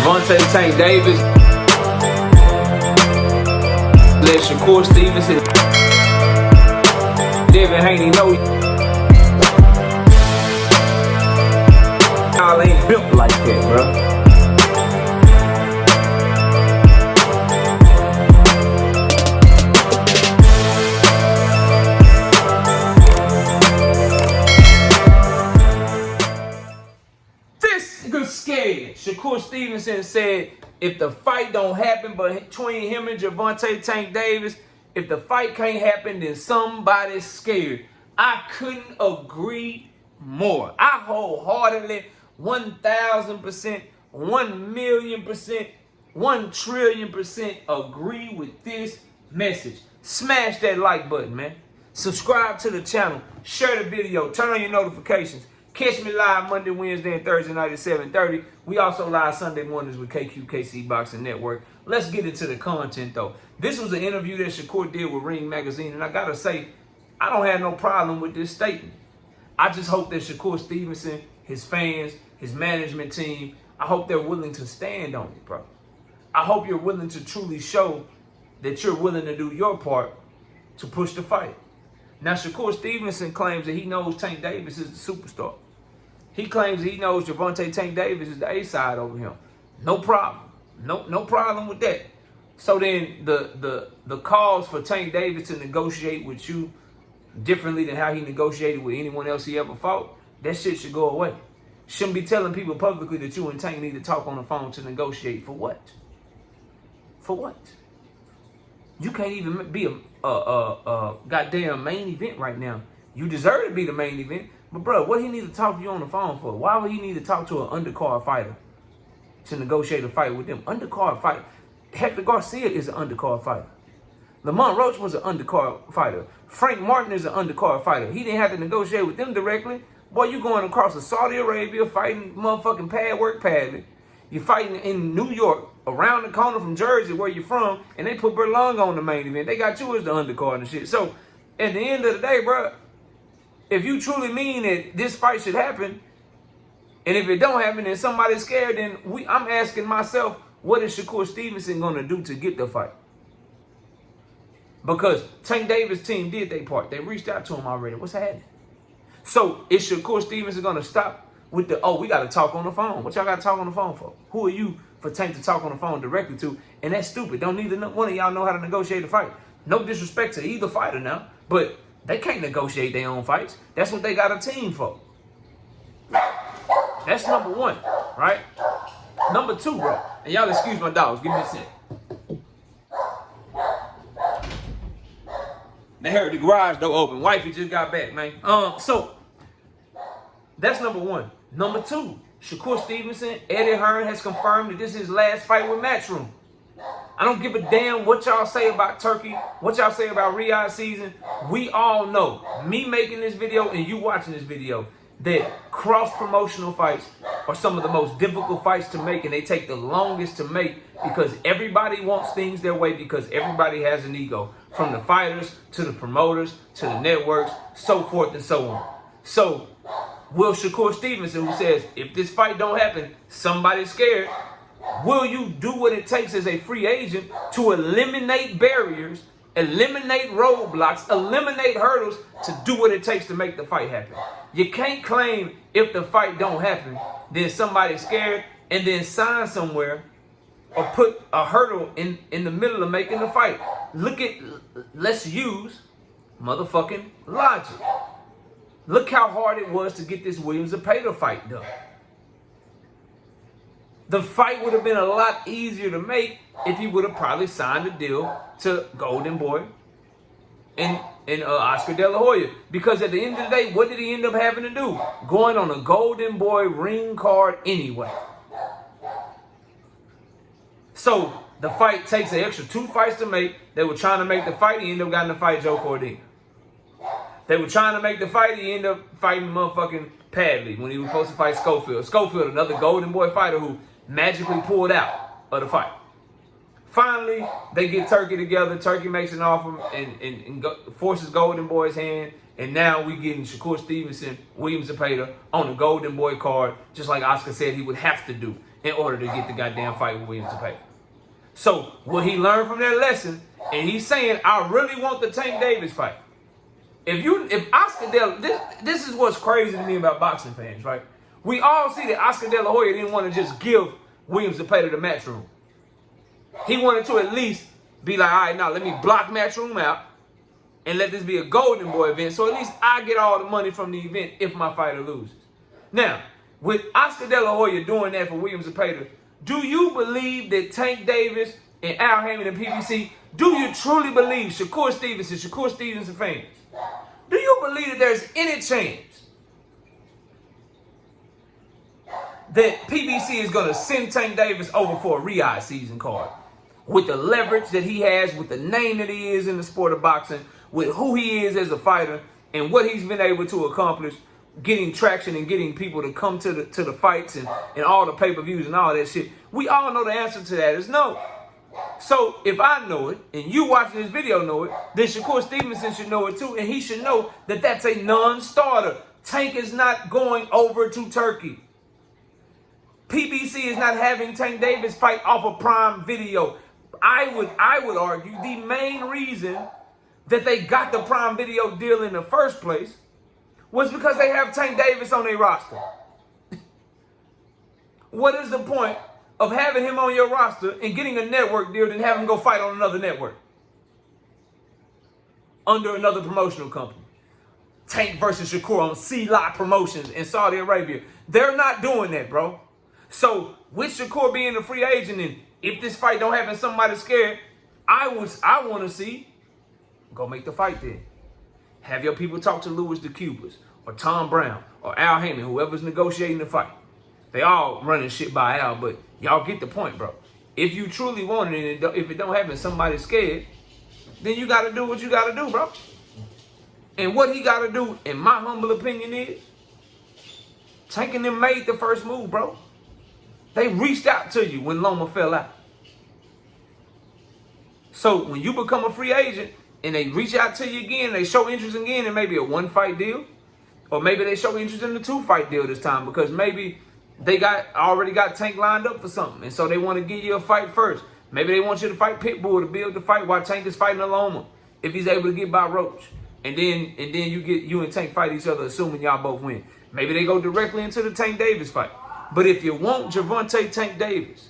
Gervonta Tank Davis. Let Shakur Stevenson. Devin Haney know y'all ain't built like that, bro. Scared. Shakur Stevenson said if the fight don't happen between him and Gervonta Tank Davis, if the fight can't happen, then somebody's scared. I couldn't agree more. I wholeheartedly, 1,000%, 1,000,000%, 1,000,000,000% agree with this message. Smash that like button, man. Subscribe to the channel. Share the video. Turn on your notifications. Catch me live Monday, Wednesday, and Thursday night at 7:30. We also live Sunday mornings with KQKC Boxing Network. Let's get into the content, though. This was an interview that Shakur did with Ring Magazine, and I got to say, I don't have no problem with this statement. I just hope that Shakur Stevenson, his fans, his management team, I hope they're willing to stand on it, bro. I hope you're willing to truly show that you're willing to do your part to push the fight. Now, Shakur Stevenson claims that he knows Tank Davis is the superstar. He claims he knows Gervonta Tank Davis is the A-side over him. No problem. No problem with that. So then the cause for Tank Davis to negotiate with you differently than how he negotiated with anyone else he ever fought, that shit should go away. Shouldn't be telling people publicly that you and Tank need to talk on the phone to negotiate. For what? For what? You can't even be a goddamn main event right now. You deserve to be the main event. But, bro, what he need to talk to you on the phone for? Why would he need to talk to an undercard fighter to negotiate a fight with them? Undercard fighter. Hector Garcia is an undercard fighter. Lamont Roach was an undercard fighter. Frank Martin is an undercard fighter. He didn't have to negotiate with them directly. Boy, you going across to Saudi Arabia fighting motherfucking pad work padly. You're fighting in New York, around the corner from Jersey, where you're from, and they put Berlanga on the main event. They got you as the undercard and shit. So, at the end of the day, bro, if you truly mean that this fight should happen, and if it don't happen and somebody's scared, then I'm asking myself, what is Shakur Stevenson going to do to get the fight? Because Tank Davis' team did their part. They reached out to him already. What's happening? So is Shakur Stevenson going to stop with the, oh, we got to talk on the phone? What y'all got to talk on the phone for? Who are you for Tank to talk on the phone directly to? And that's stupid. Don't neither one of y'all know how to negotiate a fight. No disrespect to either fighter now, but they can't negotiate their own fights. That's what they got a team for. That's number one, right? Number two, bro. And y'all excuse my dogs. Give me a sec. They heard the garage door open. Wifey just got back, man. So that's number one. Number two, Shakur Stevenson, Eddie Hearn has confirmed that this is his last fight with Matchroom. I don't give a damn what y'all say about Turkey, what y'all say about Riyadh season. We all know, me making this video and you watching this video, that cross-promotional fights are some of the most difficult fights to make, and they take the longest to make because everybody wants things their way, because everybody has an ego, from the fighters to the promoters to the networks, so forth and so on. So will Shakur Stevenson, who says if this fight don't happen, somebody's scared, will you do what it takes as a free agent to eliminate barriers, eliminate roadblocks, eliminate hurdles to do what it takes to make the fight happen? You can't claim if the fight don't happen, then somebody's scared, and then sign somewhere or put a hurdle in the middle of making the fight. Let's use motherfucking logic. Look how hard it was to get this Williams Zepeda fight done. The fight would have been a lot easier to make if he would have probably signed a deal to Golden Boy and Oscar De La Hoya. Because at the end of the day, what did he end up having to do? Going on a Golden Boy ring card anyway. So the fight takes an extra 2 fights to make. They were trying to make the fight. He ended up getting to fight Joe Cordina. They were trying to make the fight. He ended up fighting motherfucking Padley when he was supposed to fight Schofield. Schofield, another Golden Boy fighter who magically pulled out of the fight. Finally, they get Turkey together. Turkey makes an offer and forces Golden Boy's hand. And now we getting Shakur Stevenson, Williams Zepeda on the Golden Boy card, just like Oscar said he would have to do in order to get the goddamn fight with Williams Zepeda. So will he learn from that lesson? And he's saying, I really want the Tank Davis fight. If Oscar this is what's crazy to me about boxing fans, right? We all see that Oscar De La Hoya didn't want to just give Williams Zepeda the Matchroom. He wanted to at least be like, all right, now let me block Matchroom out and let this be a Golden Boy event, so at least I get all the money from the event if my fighter loses. Now, with Oscar De La Hoya doing that for Williams Zepeda, do you believe that Tank Davis and Al Haymon and PBC, do you truly believe, Shakur Stevenson fans, do you believe that there's any chance that PBC is going to send Tank Davis over for a Riyadh season card? With the leverage that he has, with the name that he is in the sport of boxing, with who he is as a fighter, and what he's been able to accomplish, getting traction and getting people to come to the fights and all the pay-per-views and all that shit. We all know the answer to that is no. So if I know it, and you watching this video know it, then Shakur Stevenson should know it too, and he should know that that's a non-starter. Tank is not going over to Turkey. PBC is not having Tank Davis fight off of Prime Video. I would argue the main reason that they got the Prime Video deal in the first place was because they have Tank Davis on their roster. What is the point of having him on your roster and getting a network deal than having him go fight on another network under another promotional company? Tank versus Shakur on C-Lot Promotions in Saudi Arabia. They're not doing that, bro. So with Shakur being a free agent, and if this fight don't happen, somebody scared, I want to see, go make the fight then. Have your people talk to Louis DeCubas or Tom Brown or Al Haymon, whoever's negotiating the fight. They all running shit by Al, but y'all get the point, bro. If you truly want it, and if it don't happen, somebody's scared, then you got to do what you got to do, bro. And what he got to do, in my humble opinion, is Tank and them made the first move, bro. They reached out to you when Loma fell out. So when you become a free agent and they reach out to you again, they show interest again in maybe a one-fight deal, or maybe they show interest in the two-fight deal this time because maybe they already got Tank lined up for something, and so they want to give you a fight first. Maybe they want you to fight Pitbull to build the fight while Tank is fighting Loma if he's able to get by Roach, and then you and Tank fight each other, assuming y'all both win. Maybe they go directly into the Tank Davis fight. But if you want Gervonta Tank Davis,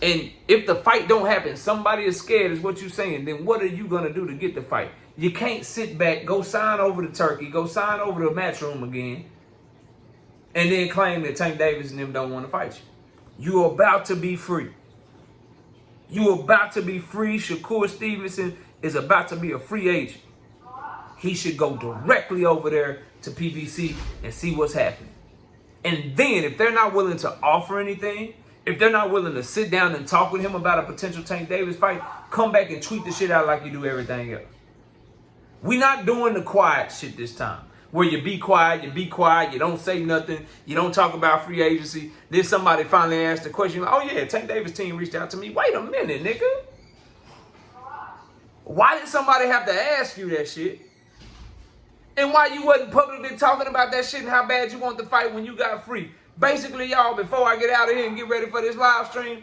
and if the fight don't happen, somebody is scared is what you're saying, then what are you going to do to get the fight? You can't sit back, go sign over to Turkey, go sign over to Matchroom again, and then claim that Tank Davis and them don't want to fight you. You're about to be free. You're about to be free. Shakur Stevenson is about to be a free agent. He should go directly over there to PBC and see what's happening. And then if they're not willing to offer anything, if they're not willing to sit down and talk with him about a potential Tank Davis fight, come back and tweet the shit out like you do everything else. We're not doing the quiet shit this time, where you be quiet, you don't say nothing, you don't talk about free agency. Then somebody finally asked the question, oh yeah, Tank Davis team reached out to me. Wait a minute, nigga. Why did somebody have to ask you that shit? And why you wasn't publicly talking about that shit and how bad you want the fight when you got free? Basically, y'all, before I get out of here and get ready for this live stream,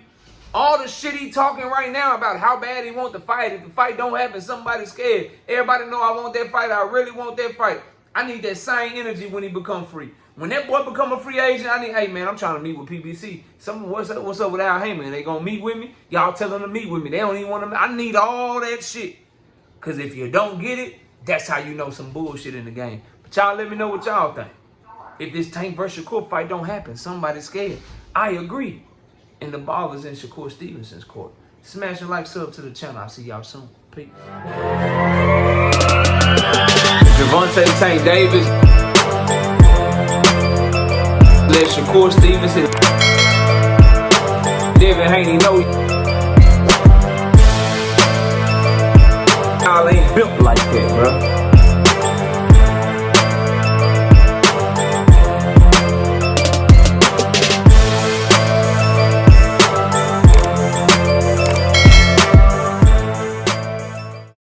all the shit he talking right now about how bad he want the fight. If the fight don't happen, somebody's scared. Everybody know I want that fight. I really want that fight. I need that same energy when he become free. When that boy become a free agent, I need, hey man, I'm trying to meet with PBC. What's up with Al Haymon? They gonna meet with me? Y'all tell them to meet with me. They don't even want to. I need all that shit. Cause if you don't get it, that's how you know some bullshit in the game. But y'all let me know what y'all think. If this Tank versus Shakur fight don't happen, somebody's scared. I agree. And the ball is in Shakur Stevenson's court. Smash a like, sub to the channel. I'll see y'all soon. Peace. Gervonta Tank Davis. Let Shakur Stevenson. Devin Haney know y'all ain't built like that, bro.